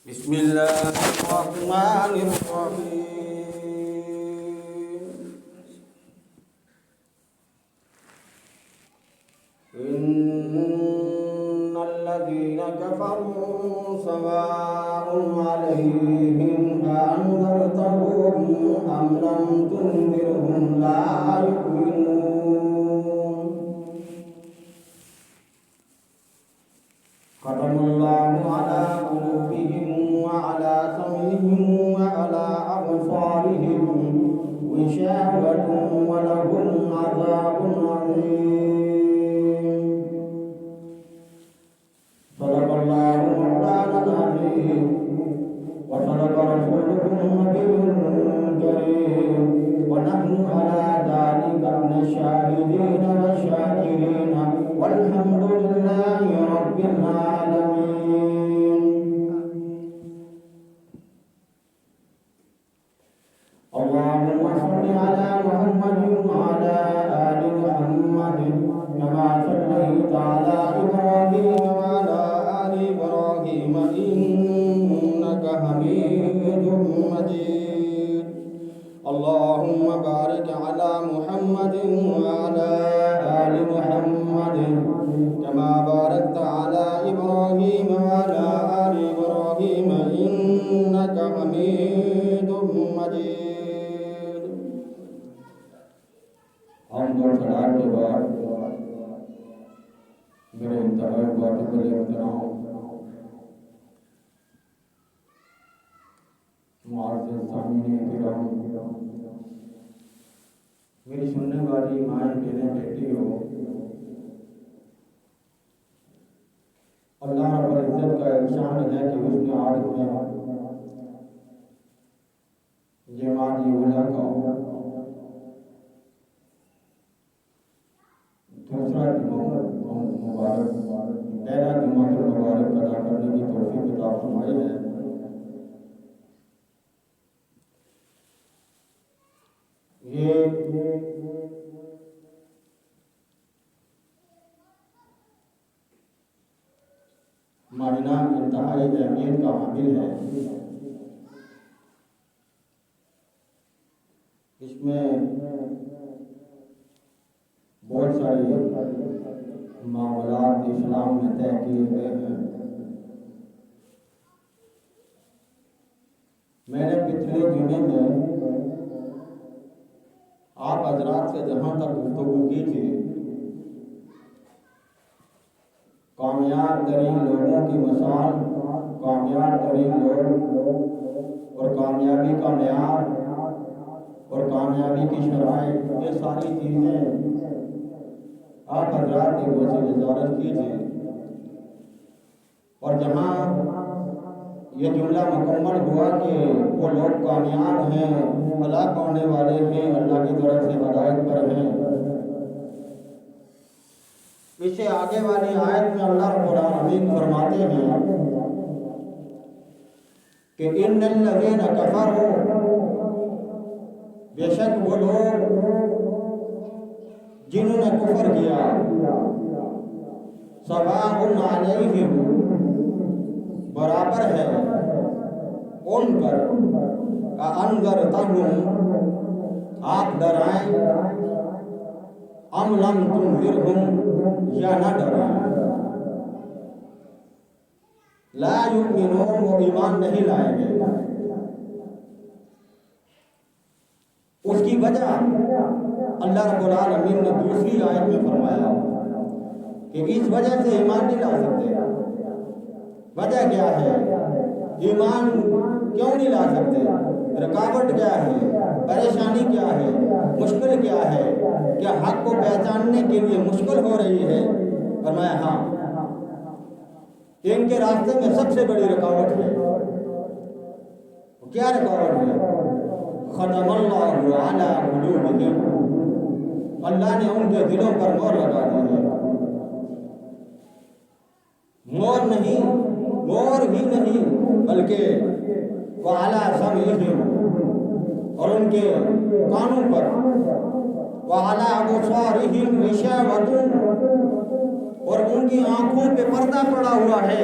بسم الله الرحمن الرحيم. إن الذين كفروا سواء عليهم أأنذرتهم أم لم تنذرهم لا يؤمنون. ختم الله على قلوبهم وعلى سمعهم وعلى أبصارهم غشاوة ولهم عذاب عظيم. صدق الله مولانا العظيم وصدق رسوله النبي الكريم ونحن على ذلك من الشاهدين والشاكرين والحمد لله رب العالمين. اللهم صل على محمد وعلى آل محمد كما صليت على إبراهيم وعلى آل إبراهيم إنك حميد مجيد. اللهم بارك على محمد وعلى آل محمد كما باركت على إبراهيم وعلى آل إبراهيم إنك حميد مجيد. حمد و ثنا کے بعد میرے انتہائی واجب الاحترام معزز سامعین کرام، میری سننے والی مائیں بہنیں بیٹیوں، اللہ رب العزت کا احسان ہے کہ اس نے آج میں جماعت اولیاء کا دوسرا جمعہ مبارک پہلا جمعہ مبارک ادا کرنے کی توفیق عطا فرمائی ہے۔ یہ معنی انتہائی اہمیت کا حامل ہے۔ اس میں بہت سارے معاملات اسلام میں طے کیے گئے ہیں۔ میں نے پچھلے جمعے میں آپ حضرات سے جہاں تک گفتگو کی تھی، کامیاب ترین لوگوں کی مثال، کامیاب ترین لوگ اور کامیابی کا معیار اور کامیابی کی شرائط، یہ ساری چیزیں آپ حضرات کی وجہ سے وضاحت کی تھی۔ اور جہاں یہ جملہ مکمل ہوا کہ وہ لوگ کامیاب ہیں، فلاح پانے والے ہیں، اللہ کی طرف سے ہدایت پر ہیں، اس سے آگے والی آیت میں اللہ رب العالمین فرماتے ہیں کہ ان الذین کفروا، بے شک وہ لوگ جنہوں نے کفر کیا، سواء علیہم، برابر ہے ان پر، اانذرتہم، آپ ڈرائیں، ام لم تنذرہم، یا نہ ڈرائیں، لا یؤمنون، وہ ایمان نہیں لائیں گے۔ اس کی وجہ اللہ رب العالمین نے دوسری آیت میں فرمایا کہ اس وجہ سے ایمان نہیں لا سکتے۔ وجہ کیا ہے؟ ایمان کیوں نہیں لا سکتے؟ رکاوٹ کیا ہے؟ پریشانی کیا ہے؟ مشکل کیا ہے؟ کیا حق کو پہچاننے کے لیے مشکل ہو رہی ہے؟ فرمایا ہاں، ان کے راستے میں سب سے بڑی رکاوٹ ہے۔ کیا رکاوٹ ہے؟ ختم اللہ علی قلوبہم، اللہ نے ان کے دلوں پر مہر لگا دی ہے۔ مہر ہی نہیں بلکہ وعلی سمعہم، اور ان کے کانوں پر، وعلی ابصارہم غشاوۃ، اور ان کی آنکھوں پہ پردہ پڑا ہوا ہے۔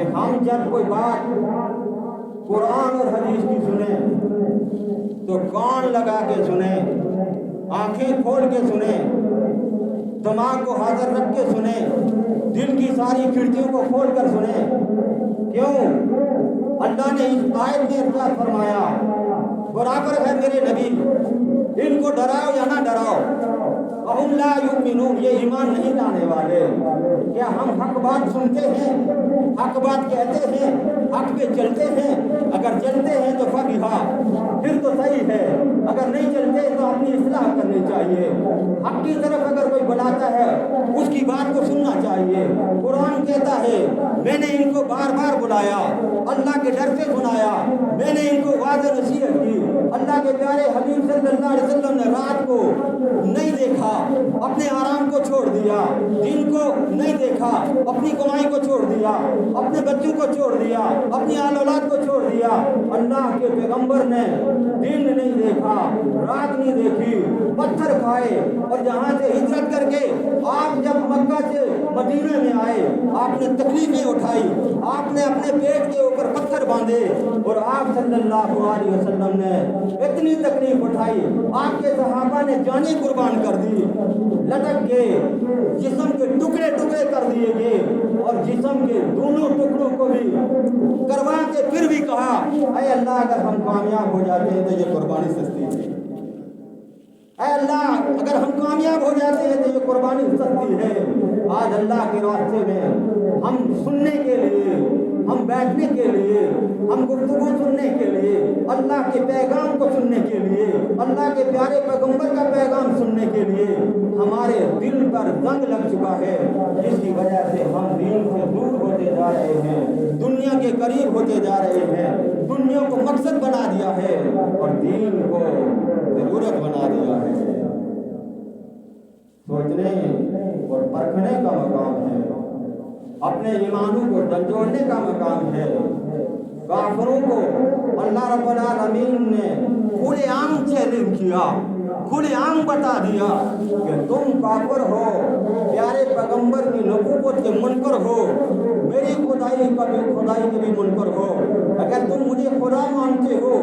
کہ ہم جب کوئی بات قرآن اور حدیث کی سنیں تو کان لگا کے سنیں، آنکھیں کھول کے سنیں، دماغ کو حاضر رکھ کے سنیں، دل کی ساری کھڑکیوں کو کھول کر سنیں۔ کیوں؟ اللہ نے اس آیت میں ارشاد فرمایا، برابر ہے میرے نبی، ان کو ڈراؤ یا نہ ڈراؤ، وَهُمْ لَا يُؤْمِنُونَ، یہ ایمان نہیں لانے والے۔ کیا ہم حق بات سنتے ہیں، حق بات کہتے ہیں، حق پہ چلتے ہیں؟ اگر چلتے ہیں تو فَبِهَا، پھر تو صحیح ہے، اگر نہیں چلتے تو اپنی اصلاح کرنی چاہیے۔ حق کی طرف اگر کوئی بلاتا ہے اس کی بات کو سننا چاہیے۔ قرآن کہتا ہے میں نے ان کو بار بار بلایا، اللہ کے ڈر سے سنایا، میں نے ان کو واضح نصیحت کی۔ اللہ کے پیارے حبیب صلی اللہ علیہ وسلم نے رات کو نہیں دیکھا، اپنے آرام کو چھوڑ دیا، دن کو نہیں دیکھا، اپنی کمائی کو چھوڑ دیا، اپنے بچوں کو چھوڑ دیا، اپنی آل اولاد کو چھوڑ دیا۔ اللہ کے پیغمبر نے دن نہیں دیکھا، رات نہیں دیکھی، پتھر کھائے، اور جہاں سے ہجرت کر کے آپ جب مکہ سے مدینہ میں آئے، آپ نے تکلیفیں اٹھائی، آپ نے اپنے پیٹ کے اوپر پتھر باندھے، اور آپ صلی اللہ علیہ وسلم نے اتنی تکلیف اٹھائی، آپ کے صحابہ نے جانیں قربان کر دی، لٹک گئے، جسم کے ٹکڑے ٹکڑے کر دیے گئے، اور جسم کے دونوں ٹکڑوں کو بھی کروا کے پھر بھی کہا اے اللہ اگر ہم کامیاب ہو جاتے ہیں تو یہ قربانی سستی ہے، اے اللہ اگر ہم کامیاب ہو جاتے ہیں تو یہ قربانی سستی ہے۔ آج اللہ کے راستے میں ہم سننے کے لیے، ہم بیٹھنے کے لیے، ہم گفتگو سننے کے لیے، اللہ کے پیغام کو سننے کے لیے، اللہ کے پیارے پیغمبر کا پیغام سننے کے لیے ہمارے دل پر زنگ لگ چکا ہے، جس کی وجہ سے ہم دین سے دور ہوتے جا رہے ہیں، دنیا کے قریب ہوتے جا رہے ہیں، دنیا کو مقصد بنا دیا ہے اور دین کو ضرورت بنا دیا ہے۔ سوچنے اور پرکھنے کا مقام ہے، اپنے ایمانوں کو جھنجھوڑنے کا مقام ہے۔ کافروں کو اللہ رب العالمین نے کھلے عام چیلنج کیا، کھلے عام بتا دیا کہ تم کافر ہو، پیارے پیغمبر کی نبوت کے منکر ہو، میری خدائی کے بھی منکر ہو۔ اگر تم مجھے خدا مانتے ہو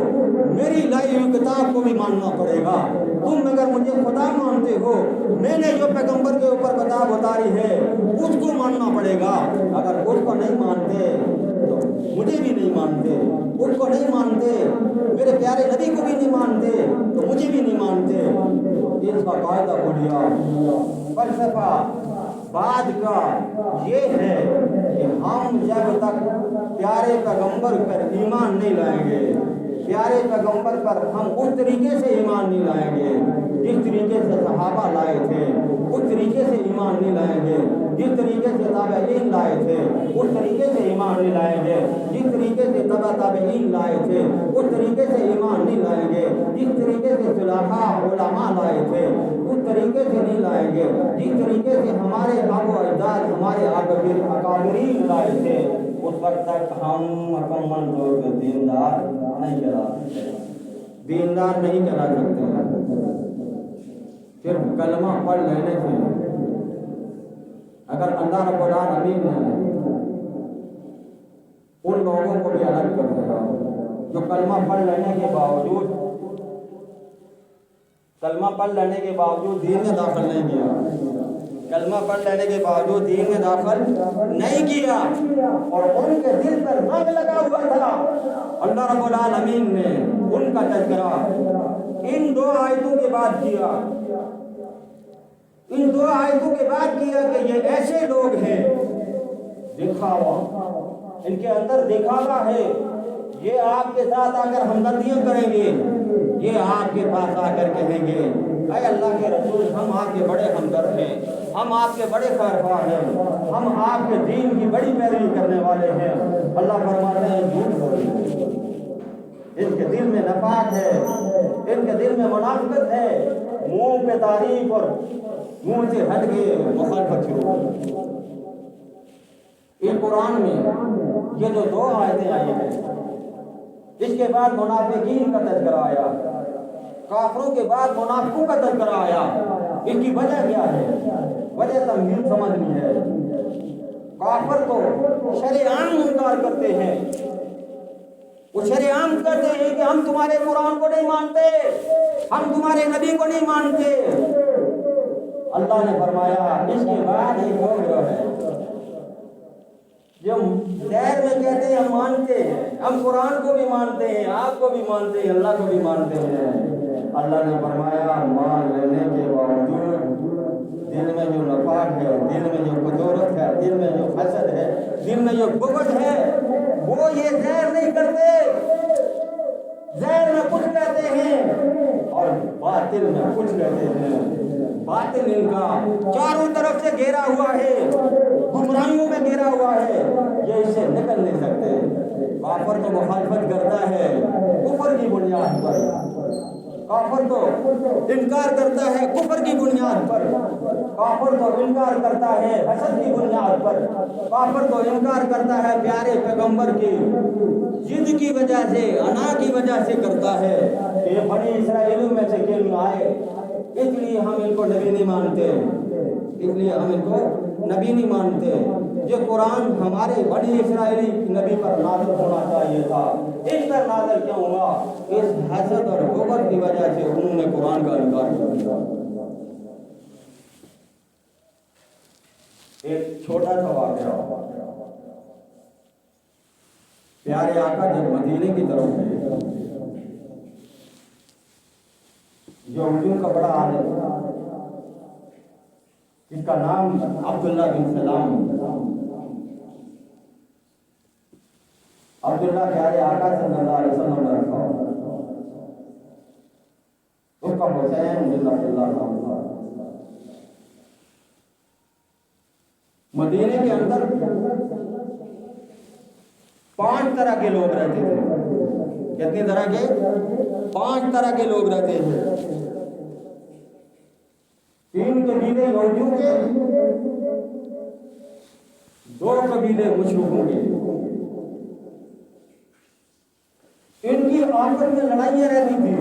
میری لائی ہوئی کتاب کو بھی ماننا پڑے گا، تم اگر مجھے خدا مانتے ہو میں نے جو پیغمبر کے اوپر کتاب اتاری ہے اس کو ماننا پڑے گا۔ اگر اس کو نہیں مانتے تو مجھے بھی نہیں مانتے، اس کو نہیں مانتے میرے پیارے نبی کو بھی نہیں مانتے تو مجھے بھی نہیں مانتے۔ اس کا قاعدہ بڑھیا فلسفہ بعد کا یہ ہے کہ ہم جب تک پیارے پیغمبر پر ایمان نہیں لائیں گے، پیارے پیغمبر پر ہم اس طریقے سے ایمان نہیں لائیں گے جس طریقے سے صحابہ لائے تھے، اس طریقے سے ایمان نہیں لائیں گے جس طریقے سے تابعین لائے تھے، اس طریقے سے ایمان نہیں لائیں گے جس طریقے سے تابعین لائے تھے، اس طریقے سے ایمان نہیں لائیں گے جس طریقے سے صلحاء علماء لائے تھے، اس طریقے سے نہیں لائیں گے جس طریقے سے ہمارے آبا و اجداد، ہمارے اکابرین لائے تھے۔ اس وقت تک ہم مکمل طور پہ دیندار نہیں کہلا سکتے، دیندار نہیں کہلا سکتے۔ صرف کلمہ پڑھ لینے سے اگر اللہ رب العالمین نے ان لوگوں کو بھی الگ کر دیا جو کلمہ پڑھ لینے کے باوجود دین میں داخل نہیں کیا، کلمہ پڑھ لینے کے باوجود دین میں داخل نہیں کیا، اور ان کے دل پر رنگ لگا ہوا تھا۔ اللہ رب العالمین نے ان کا تذکرہ ان دو آیتوں کے بعد کیا، ان دو آیتوں کے بعد کیا کہ یہ ایسے لوگ ہیں دکھاوا، ان کے اندر دکھاوا ہے، یہ آپ کے ساتھ آ کر ہمدردیاں کریں گے، یہ آپ کے پاس آ کر کہیں گے اے اللہ کے رسول ہم آپ کے بڑے ہمدرد ہیں، ہم آپ کے بڑے خیرخواہ ہیں، ہم آپ کے دین کی بڑی پیروی کرنے والے ہیں۔ اللہ فرماتے ہیں جھوٹ بولتے، ان کے دل میں نفاق ہے، ان کے دل میں منافقت ہے، منہ پہ تعریف اور منہ سے ہٹ کے مخالفت شروع ہوئی۔ اس قرآن میں یہ جو دو آیتیں آئی ہیں اس کے بعد منافقین کا تذکرہ آیا، کافروں کے بعد منافقوں کا تذکرہ آیا۔ اس کی وجہ کیا ہے؟ وجہ تمہید سمجھنی ہے۔ کافر تو شرعاً ان کا انکار کرتے ہیں، وہ شریعام کہتے ہیں کہ ہم تمہارے قرآن کو نہیں مانتے، ہم تمہارے نبی کو نہیں مانتے۔ اللہ نے فرمایا اس کے بعد ایک اور گروہ ہے جو ظاہر میں کہتے ہیں ہم مانتے ہیں، ہم قرآن کو بھی مانتے ہیں، آپ کو بھی مانتے ہیں، اللہ کو بھی مانتے ہیں۔ اللہ نے فرمایا مان لینے کے باوجود دل میں جو نفاق ہے، دل میں جو قدورت ہے، دل میں جو حسد ہے، دل میں جو بغض ہے، وہ یہ ظاہر نہیں کرتے، ظاہر میں کچھ کہتے ہیں اور باطل میں کچھ کہتے ہیں۔ باطل ان کا چاروں طرف سے گھیرا ہوا ہے، گمراہیوں میں گھیرا ہوا ہے، یہ اس سے نکل نہیں سکتے۔ کافر تو مخالفت کرتا ہے کفر کی بنیاد پر، کافر تو انکار کرتا ہے کفر کی بنیاد پر، کافر تو انکار کرتا ہے حسد کی بنیاد پر، کافر تو انکار کرتا ہے پیارے پیغمبر کی ضد کی وجہ سے، انا کی وجہ سے کرتا ہے کہ بنی اسرائیل میں سے کیوں آئے، اس لیے ہم ان کو نبی نہیں مانتے، اس لیے ہم ان کو نبی نہیں مانتے۔ یہ قرآن ہمارے بنی اسرائیلی نبی پر نازل ہونا چاہیے تھا، اس پر نازل کیوں ہوا؟ اس حسد اور بغض کی وجہ سے انہوں نے قرآن کا انکار کیا۔ ایک چھوٹا سا واقعہ، پیارے آقا جب مدینے کی طرف گئے، یہودیوں کا بڑا عالم جس کا نام عبداللہ بن سلام، عبداللہ پیارے آقا صلی اللہ علیہ وسلم نے رکھا، اس کا حسین بن عبداللہ نام تھا۔ مدینے کے اندر 5 طرح کے لوگ رہتے تھے۔ کتنی طرح کے؟ 5 طرح کے لوگ رہتے تھے۔ 3 قبیلے یہودیوں کے، 2 قبیلے مشرکوں کے۔ ان کی آپس میں لڑائیاں رہتی تھی۔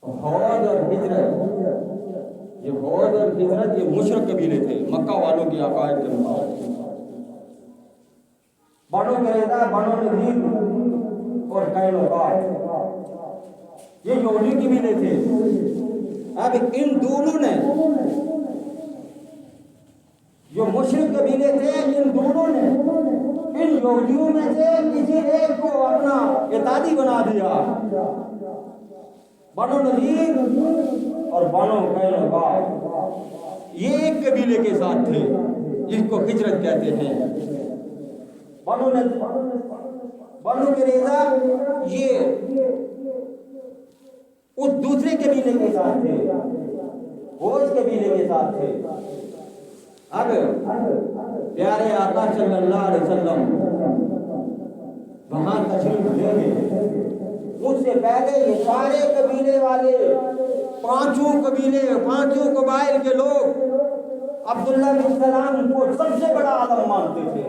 ہود اور ہجرت، یہ ہود اور ہجرت یہ مشرک قبیلے تھے، مکہ والوں کی عقائد کے مطابق۔ بنو قریظہ، بنو نذیر اور قینقاع یہ یہودی قبیلے تھے۔ اب ان دونوں نے، جو مشرک قبیلے تھے، ان دونوں نے ان یہودیوں میں سے کسی ایک کو اپنا اتحادی بنا دیا۔ بنو نذیر اور بنو قینقاع یہ ایک قبیلے کے ساتھ تھے، جس کو ہجرت کہتے ہیں۔ بنو قریظہ یہ اس دوسرے قبیلے کے ساتھ تھے، اس قبیلے کے ساتھ تھے۔ اب پیارے آقا صلی اللہ علیہ وسلم وہاں تشریف لے گئے، اس سے پہلے یہ سارے قبیلے والے، 5 قبائل کے لوگ عبداللہ بن سلام کو سب سے بڑا عالم مانتے تھے،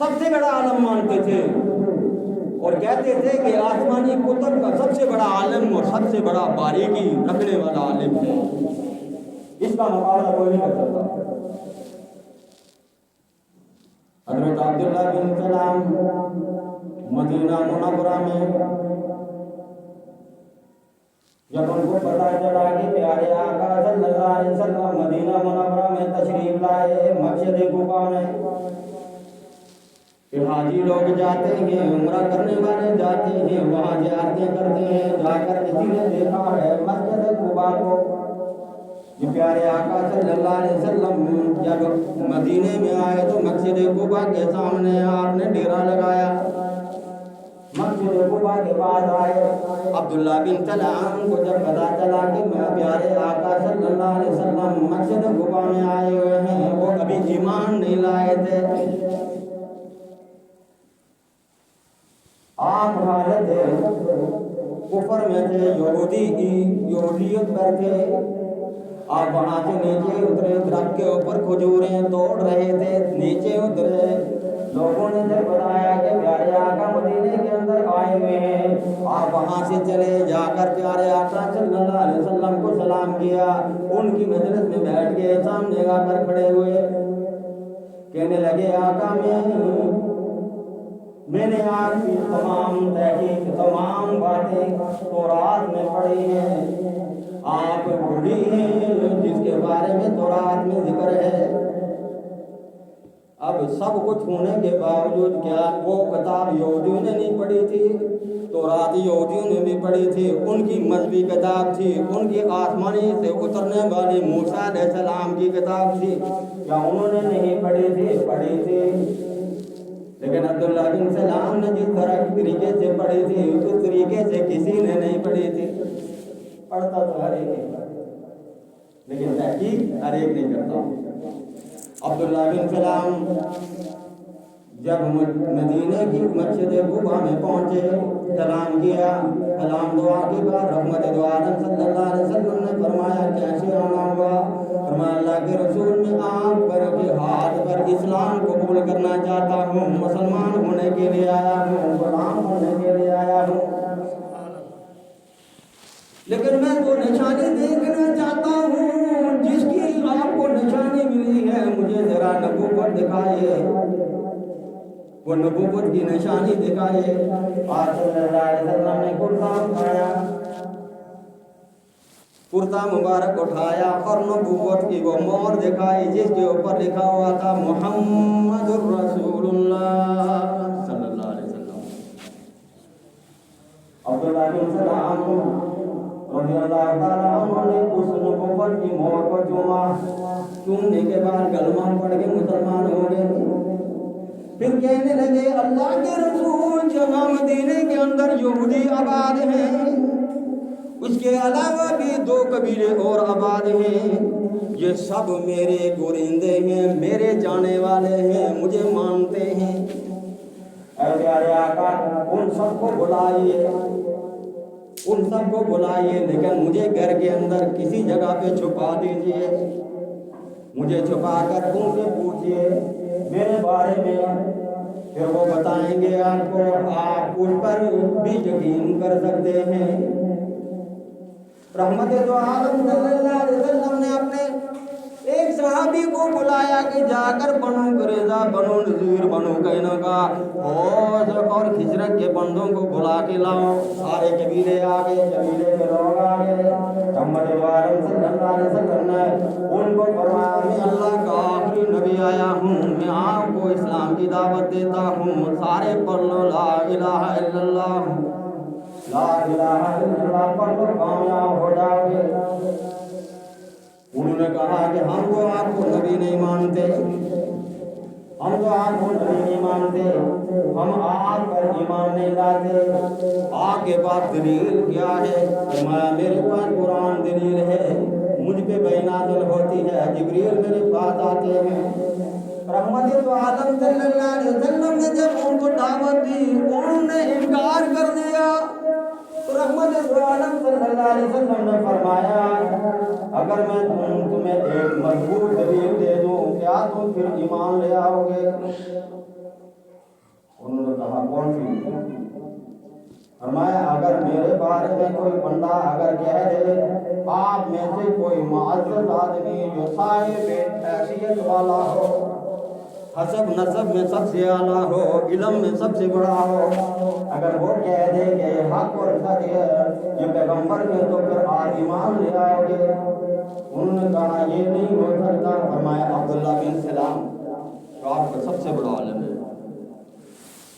سب سے بڑا عالم مانتے تھے، اور کہتے تھے کہ آسمانی کتب کا سب سے بڑا عالم اور سب سے بڑا باریکی رکھنے والا عالم ہے، اس کا مقابلہ کوئی نہیں کر سکتا۔ حضرت عبداللہ بن سلام مدینہ منورہ میں جب ان کو پتہ چلا کہ پیارے آقا صلی اللہ علیہ وسلم مدینہ منورہ میں تشریف لائے، مسجد قباء میں، کہ حاجی لوگ جاتے ہیں، عمرہ کرنے والے جاتے ہیں، وہاں زیارتیں کرتے ہیں، جا کر کسی نے دیکھا ہے مسجد قباء کو، کہ پیارے آقا صلی اللہ علیہ وسلم جب مدینے میں آئے تو مسجد قباء کے سامنے آپ نے ڈیرا لگایا۔ مسجد قباء کے بعد آئے، عبداللہ بن سلام کو جب پتہ چلا کہ میں پیارے آقا صلی اللہ علیہ وسلم مسجد قباء میں آئے ہوئے ہیں، وہ ابھی ایمان نہیں لائے تھے، آپ حالت کفر میں تھے، یہودیت پر تھے، آپ وہاں سے نیچے اترے، درخت کے اوپر کھجوریں توڑ رہے تھے، نیچے اترے، لوگوں نے جب بتایا کہ پیارے آقا مدینے کے اندر آئے ہوئے ہیں، آپ وہاں سے چلے، جا کر پیارے آقا صلی اللہ علیہ وسلم کو سلام کیا، ان کی مجلس میں بیٹھ کے سامنے آ کر کھڑے ہوئے، کہنے لگے آقا میں نے آپ کی تمام تحقیق تمام باتیں تورات میں پڑھی ہیں، آپ وہی ہیں جس کے بارے میں تورات میں ذکر ہے۔ اب سب کچھ ہونے کے باوجود کیا وہ کتاب یہودیوں نے نہیں پڑھی تھی؟ تورات یہودیوں نے بھی پڑھی تھی، ان کی مذہبی کتاب تھی، ان کی آسمانی سے اترنے والی موسیٰ علیہ السلام کی کتاب تھی، کیا انہوں نے نہیں پڑھی تھی؟ پڑھی تھی، لیکن عبداللہ بن سلام نے جس طریقے سے پڑھی تھی اس طریقے سے کسی نے نہیں پڑھی تھی۔ پڑھتا تو ہر ایک ہے لیکن تحقیق ہر ایک نہیں کرتا۔ عبداللہ بن سلام جب مدینے کی مسجد قباء میں پہنچے، سلام کیا، سلام دعا کے بعد رحمت دو عالم صلی اللہ علیہ وسلم نے فرمایا کیسے آنا ہوا؟ فرمایا اللہ کے رسول میں آپ پر کے ہاتھ پر اسلام قبول کرنا چاہتا ہوں، مسلمان ہونے کے لیے آیا ہوں، غلام ہونے کے لیے آیا ہوں، لیکن میں تو نشانی دیکھنا چاہتا ہوں جس کی آپ کو نشانی ملی ہے، مجھے ذرا نبوت دکھائیے، وہ نبوت کی نشانی دکھائیے۔ آپ صلی اللہ علیہ وسلم نے کرتا اٹھایا، کرتا مبارک اٹھایا اور نبوت کی وہ مہر دکھائی جس کے اوپر لکھا ہوا تھا محمد الرسول اللہ صلی اللہ علیہ وسلم۔ عبداللہ بن سلام رضی اللہ تعالیٰ عنہ نے اس نبوت کی مہر کو چومنے کے بعد کلمہ پڑھ کے مسلمان ہو گئے۔ پھر کہنے لگے اللہ کے رسول جہاں مدینے کے اندر یہودی آباد ہیں، اس کے علاوہ بھی 2 قبیلے اور آباد ہیں، یہ سب میرے گورندے ہیں، میرے جانے والے ہیں، مجھے مانتے ہیں۔ اے پیارے آقا ان سب کو بلائیے، ان سب کو بلائیے، لیکن مجھے گھر کے اندر کسی جگہ پہ چھپا دیجئے، مجھے چھپا کر ان سے پوچھئے میرے بارے میں، پھر وہ بتائیں گے آپ کو، آپ اس پر بھی یقین کر سکتے ہیں۔ رحمت دو عالم صلی اللہ علیہ وسلم نے اپنے ایک صحابی کو بلایا کہ جا کر بنو قریظہ، بنو نذیر، بنو قینقاع اوس اور خزرج کے بندوں کو بلا کے لاؤ۔ سارے قبیلے آ گئے، قبیلے کے لوگ آ گئے۔ محمد وارم صلی اللہ علیہ وسلم نے ان کو فرمایا میں اللہ کا آخری نبی آیا ہوں، میں آپ کو اسلام کی دعوت دیتا ہوں، سارے پڑھ لو لا الہ الا اللہ، لا الہ الا اللہ پڑھ لو، کامیاب ہو جاؤ گے۔ انہوں نے کہا کہ ہم تو آپ کو نبی نہیں مانتے، ہم تو آپ کو نبی نہیں مانتے، ہم آپ پر ایمان نہیں لاتے، آپ کے پاس دلیل کیا ہے؟ فرمایا میرے پاس قرآن دلیل ہے، مجھ پہ بینات ہوتی ہے، جبریل میرے پاس آتے ہیں۔ رحمت دو عالم صلی اللہ علیہ وسلم نے جب ان کو دعوت دی انہوں نے انکار کر دیا، تو رحمت دو عالم صلی اللہ علیہ وسلم نے فرمایا اگر میں تمہیں ایک مضبوط دلیل دے دوں کیا تم پھر ایمان لے آؤ گے؟ انہوں نے کہا کون سی؟ فرمایا اگر میرے بارے میں کوئی بندہ اگر کہہ دے آپ میں سے کوئی معزز آدمی جو صاحب حیثیت والا ہو، حسب نسب میں سب سے اعلیٰ ہو، علم میں سب سے بڑا ہو، اگر وہ کہہ دے کہ یہ حق اور سچ ہے، یہ پیغمبر ہے، تو پھر آپ ایمان لے آؤ گے؟ انہوں نے کہا یہ نہیں ہو سکتا۔ فرمایا عبداللہ بن سلام جو آپ کا سب سے بڑا عالم ہے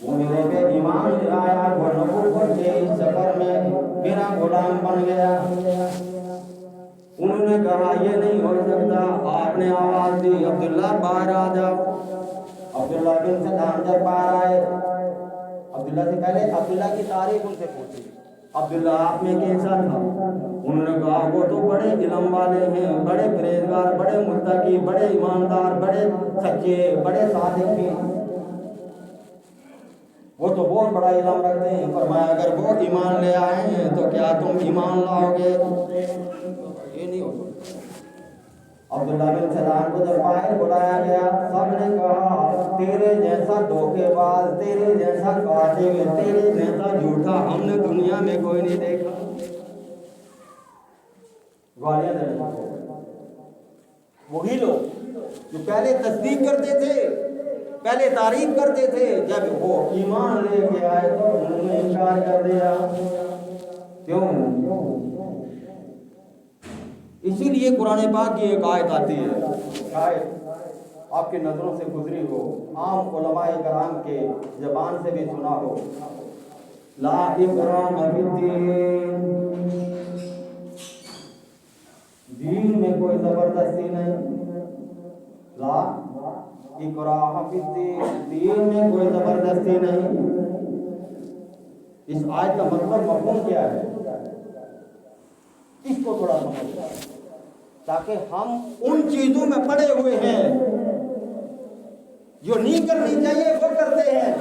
وہ میرے پہ ایمان لے آیا، وہ نبوت کے اس سفر میں میرا غلام بن گیا۔ انہوں نے کہا یہ نہیں ہو سکتا۔ آپ نے آواز دی عبداللہ باہر آ جاؤ۔ عبداللہ بن سلام جب باہر آئے، عبداللہ سے پہلے عبداللہ کی تعریف ان سے پوچھی، عبداللہ آپ میں کیسا تھا؟ انہوں نے کہا وہ تو بڑے علم والے ہیں، بڑے پرہیزگار، بڑے متقی، بڑے ایماندار، بڑے سچے، بڑے صادق ہیں، وہ تو بہت بڑا علم رکھتے ہیں۔ فرمایا اگر وہ ایمان لے آئے ہیں تو کیا تم ایمان لاؤ گے؟ یہ نہیں ہو سکتا۔ عبداللہ بن سلام کو جب باہر بلایا گیا سب نے کہا تیرے جیسا دھوکے باز، تیرے جیسا قاتل، تیرے جیسا جھوٹا ہم نے دنیا میں کوئی نہیں دیکھا۔ گوالیاں دینے کو وہی لوگ جو پہلے تصدیق کرتے تھے، پہلے تعریف کرتے تھے، جب وہ ایمان لے کے آئے تو انہوں نے انکار کر دیا۔ کیوں؟ اسی لیے قرآن پاک کی ایک آیت آتی ہے، شاید آپ کی نظروں سے گزری ہو، عام علماء کرام کے زبان سے بھی سنا ہو، لا اکراہ فی الدین، دین میں کوئی زبردستی نہیں، لا اکراہ فی الدین، دین میں کوئی زبردستی نہیں۔ اس آیت کا مطلب مفہوم کیا ہے، اس کو تھوڑا سمجھیں تاکہ ہم ان چیزوں میں پڑے ہوئے ہیں جو نہیں کرنی چاہیے وہ کرتے ہیں،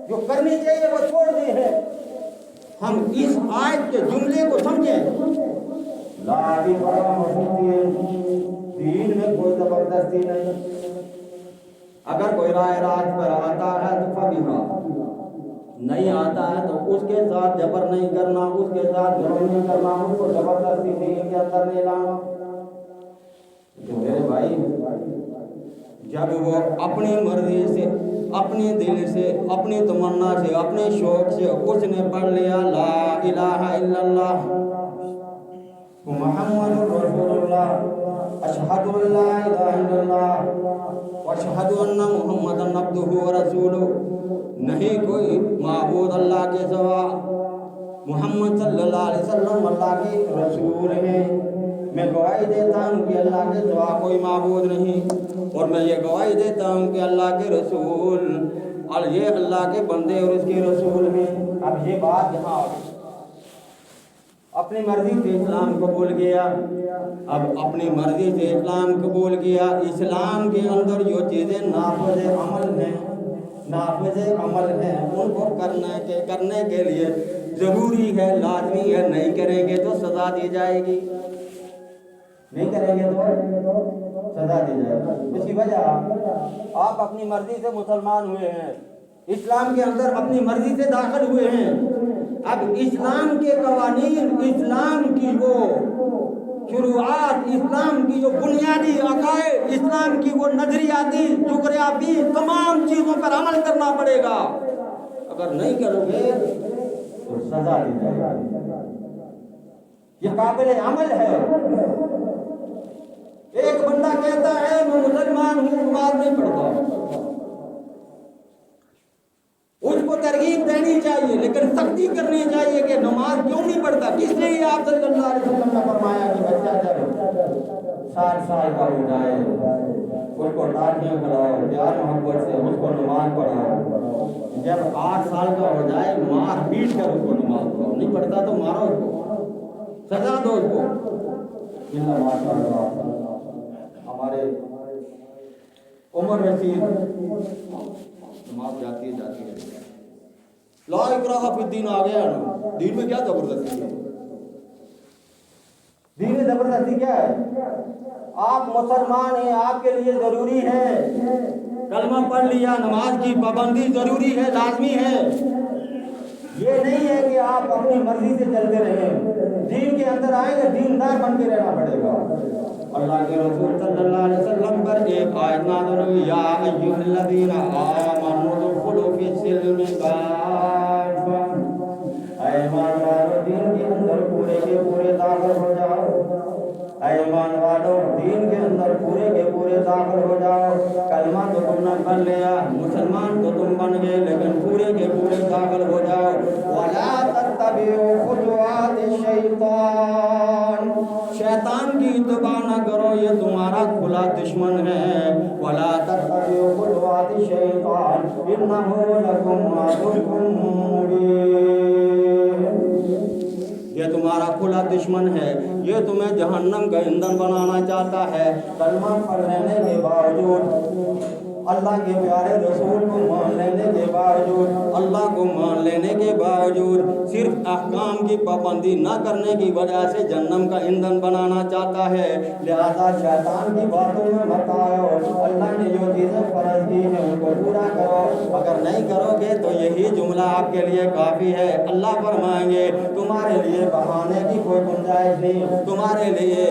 جو کرنی چاہیے وہ چھوڑتے ہیں، ہم اس آیت کے جملے کو سمجھیں، لا اکراہ فی الدین، دین میں کوئی زبردستی نہیں۔ اگر کوئی راہ راست پر آتا ہے تو فبیہا، نہیں آتا ہے تو اس کے ساتھ جبر نہیں کرنا، اس کے ساتھ ظلم نہیں کرنا، اس کو زبردستی دین کے اندر نہیں لانا۔ تو میرے بھائی، جب وہ اپنی مرضی سے، اپنے دل سے، اپنی تمنا سے، اپنے شوق سے اس نے پڑھ لیا لا الہ الا اللہ محمد رسول اللہ، اشہد ان لا الہ الا اللہ واشہد ان محمدً عبدہ ورسولہ، نہیں کوئی معبود اللہ کے سوا، محمد صلی اللہ علیہ وسلم اللہ کے رسول ہیں، میں گواہی دیتا ہوں کہ اللہ کے سوا کوئی معبود نہیں، اور میں یہ گواہی دیتا ہوں کہ اللہ کے رسول اور یہ اللہ کے بندے اور اس کے رسول ہیں۔ اب یہ بات یہاں اپنی مرضی سے اسلام قبول کیا، اب اپنی مرضی سے اسلام قبول کیا، اسلام کے اندر جو چیزیں نافذ عمل ہیں، نافذ عمل ہیں، ان کو کرنے کے لیے ضروری ہے، لازمی ہے، نہیں کریں گے تو سزا دی جائے گی، نہیں کریں گے تو سزا دی جائے گی۔ اس کی وجہ آپ اپنی مرضی سے مسلمان ہوئے ہیں، اسلام کے اندر اپنی مرضی سے داخل ہوئے ہیں، اب اسلام کے قوانین، اسلام کی وہ شروعات، اسلام کی جو بنیادی عقائد، اسلام کی وہ نظریاتی، جغرافی، تمام چیزوں پر عمل کرنا پڑے گا، اگر نہیں کرو گے تو سزا دی جائے گی۔ یہ قابل عمل ہے۔ ایک بندہ کہتا ہے میں مسلمان ہوں، نماز نہیں پڑھتا، اس کو ترغیب دینی چاہیے، لیکن سختی کرنی چاہیے کہ نماز کیوں نہیں پڑھتا، کس لیے آپ صلی اللہ علیہ وسلم نے فرمایا کہ بچہ جب 60 سال کا ہو جائے اس کو ٹاٹیاں کھلاؤ، پیار محبت سے اس کو نماز پڑھاؤ، جب 8 سال کا ہو جائے مار پیٹ کر اس کو نماز پڑھاؤ، نہیں پڑھتا تو مارو اس کو، سزا دو اس کو۔ ماشاء اللہ ہمارے عمر رسید نماز جاتی ہے، لا اکراہ فی الدین آ گیا نا، دین میں کیا زبردستی ہے، دین میں زبردستی کیا ہے؟ آپ مسلمان ہیں، آپ کے لیے ضروری ہے، کلمہ پڑھ لیا، نماز کی پابندی ضروری ہے، لازمی ہے، یہ نہیں ہے کہ آپ اپنی مرضی سے چلتے رہیں، دین کے اندر آئیں گے دیندار بن کے رہنا پڑے گا۔ اللہ کے رسول صلی اللہ علیہ وسلم پر ایک آیت نازل ہوئی، یا ایھا الذین آمنوا ادخلوا فی السلم کافۃ، اے ایمان والو دین کے اندر پورے کے پورے داخل ہو جاؤ، اے ایمان والو دین کے اندر پورے کے پورے داخل ہو جاؤ، کلمہ تو تم نے پڑھ لیا، مسلمان تو تم بن گئے، لیکن پورے کے پورے داخل ہو جاؤ، ولا تتبعوا خطوات الشیطان، شیطان کی اتباع نہ کرو، یہ تمہارا کھلا دشمن ہے، ولا تتبعوا خطوات الشیطان انہ لکم عدو مبین، یہ تمہارا کھلا دشمن ہے، یہ تمہیں جہنم کا ایندھن بنانا چاہتا ہے۔ کلمہ پڑھ لینے کے باوجود، اللہ کے پیارے رسول کو مان لینے کے باوجود، اللہ کو مان لینے کے باوجود، صرف احکام کی پابندی نہ کرنے کی وجہ سے جہنم کا ایندھن بنانا چاہتا ہے، لہذا شیطان کی باتوں میں مت آؤ، اللہ نے جو چیزیں فرض کی ہیں ان کو پورا کرو، اگر نہیں کرو گے تو یہی جملہ آپ کے لیے کافی ہے، اللہ فرمائیں گے تمہارے لیے بہانے کی کوئی گنجائش نہیں، تمہارے لیے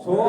100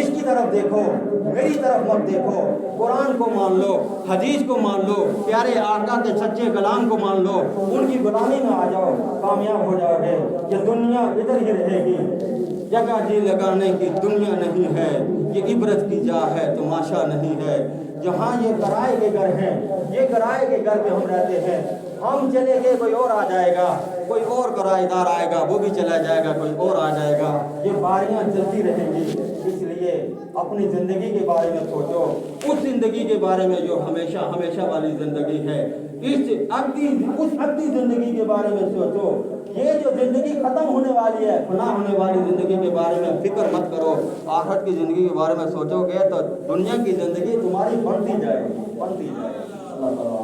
اس کی طرف دیکھو، میری طرف مت دیکھو، قرآن کو مان لو، حدیث کو مان لو، پیارے آقا کے سچے کلام کو مان لو، ان کی غلامی میں آ جاؤ، کامیاب ہو جاؤ گے۔ یہ دنیا ادھر ہی رہے گی، جگہ جی لگانے کی دنیا نہیں ہے، یہ عبرت کی جا ہے، تماشا نہیں ہے۔ جہاں یہ کرائے کے گھر ہیں، یہ کرائے کے گھر میں ہم رہتے ہیں، ہم چلے گئے کوئی اور آ جائے گا، کوئی اور کرائے دار آئے گا، وہ بھی چلا جائے گا، کوئی اور آ جائے گا، یہ باریاں چلتی رہیں گی۔ اس لیے اپنی زندگی کے بارے میں سوچو، اس زندگی کے بارے میں جو ہمیشہ ہمیشہ والی زندگی ہے، اس ابدی زندگی کے بارے میں سوچو۔ یہ جو زندگی ختم ہونے والی ہے، فنا ہونے والی زندگی کے بارے میں فکر مت کرو، آخرت کی زندگی کے بارے میں سوچو گے تو دنیا کی زندگی تمہاری بڑھتی جائے گی، بڑھتی جائے گی۔ اللہ تعالیٰ